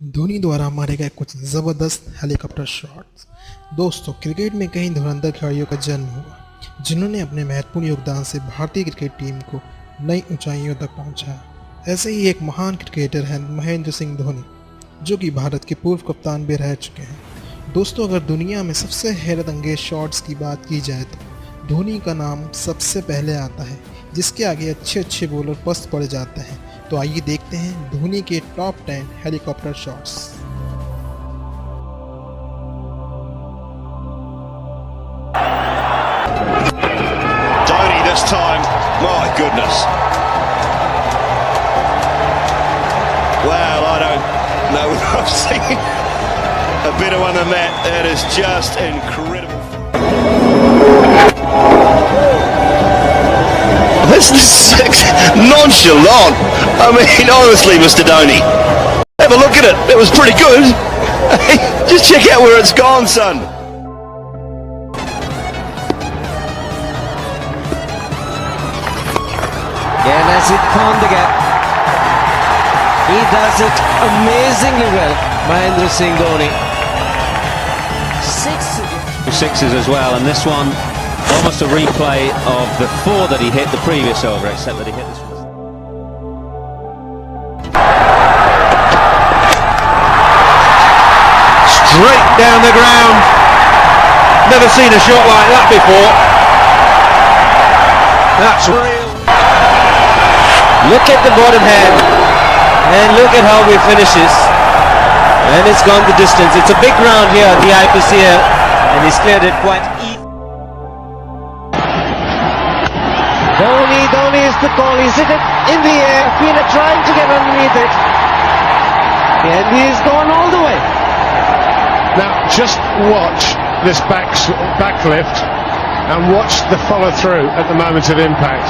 धोनी द्वारा मारे गए कुछ ज़बरदस्त हेलीकॉप्टर शॉट्स। दोस्तों, क्रिकेट में कई धुरंधर खिलाड़ियों का जन्म हुआ जिन्होंने अपने महत्वपूर्ण योगदान से भारतीय क्रिकेट टीम को नई ऊंचाइयों तक पहुंचाया। ऐसे ही एक महान क्रिकेटर हैं महेंद्र सिंह धोनी, जो कि भारत के पूर्व कप्तान भी रह चुके हैं। दोस्तों, अगर दुनिया में सबसे हैरत अंगेज शॉट्स की बात की जाए तो धोनी का नाम सबसे पहले आता है, जिसके आगे अच्छे अच्छे बॉलर पस्त पड़ जाते हैं। तो आइए देखते हैं धोनी के top 10 helicopter shots. Dhoni this time, my goodness. Well, I don't know if I've seen a better one than that. That is just incredible. This is nonchalant. I mean, honestly, Mr. Dhoni, have a look at it. It was pretty good. Just check out where it's gone, son. Hardik Pandya. He does it amazingly well. Mahendra Singh Dhoni. Sixes as well, and this one almost a replay of the four that he hit the previous over, except that he hit this one. Straight down the ground. Never seen a shot like that before. That's real. Look at the bottom hand, and look at how he finishes. And it's gone the distance. It's a big round here, the IPC here, and he's cleared it quite easy. Dhoni is the call. He's hit it in the air. Fila trying to get underneath it, and he's gone all the way. Now just watch this backlift and watch the follow through at the moment of impact.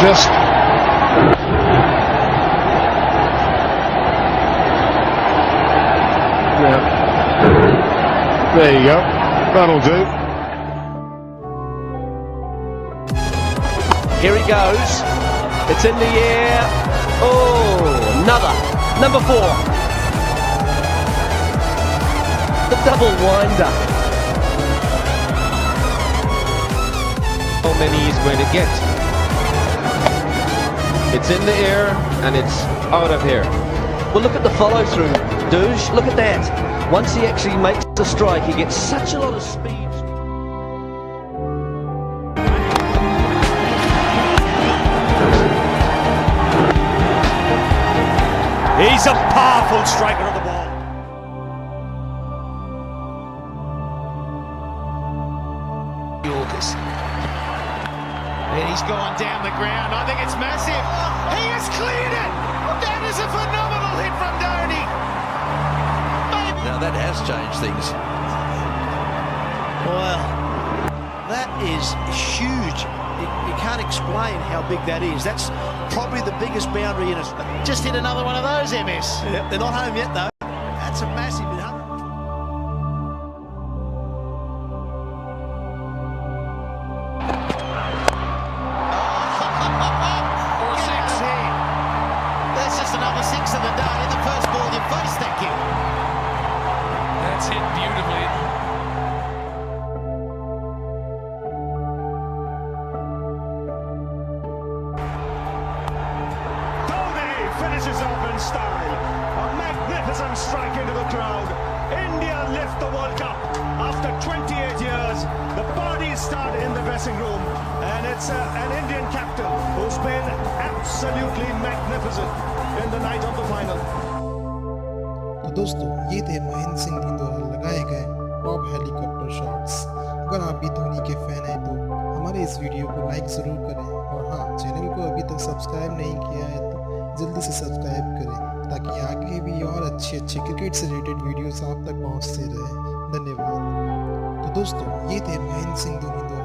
Just there you go. That'll do. Here he goes. It's in the air. Oh, another. Number 4. The double winder. How many he's going to get? It's in the air and it's out of here. Well, look at the follow through, Douche. Look at that. Once he actually makes the strike, he gets such a lot of speed. He's a powerful striker of the ball. And he's gone down the ground. I think it's massive. He has cleared it. That is a phenomenal hit from Dhoni. Now that has changed things. Well, that is huge. You can't explain how big that is. That's probably the biggest boundary in us. Just hit another one of those, MS. Yep, they're not home yet though. That's a massive hit. Another 6 of the day. The first ball you face, thank you. That's hit beautifully. Dhoni finishes off in style. A magnificent strike into the crowd. India lift the World Cup. After 28 years, the parties start in the dressing room. And it's an Indian captain who's been absolutely magnificent in the night of the final. तो दोस्तों, ये थे महेंद्र सिंह धोनी द्वारा लगाए गए top helicopter shots. अगर आप भी धोनी के फैन हैं तो हमारे इस वीडियो को लाइक ज़रूर करें, और हाँ, चैनल को अभी तक सब्सक्राइब नहीं किया है तो जल्दी से सब्सक्राइब करें, ताकि आगे भी और अच्छे क्रिकेट से रिलेटेड वीडियोस आप तक पहुंचते रहे। धन्यवाद। तो दोस्तों, ये थे महेंद्र सिंह धोनी द्वारा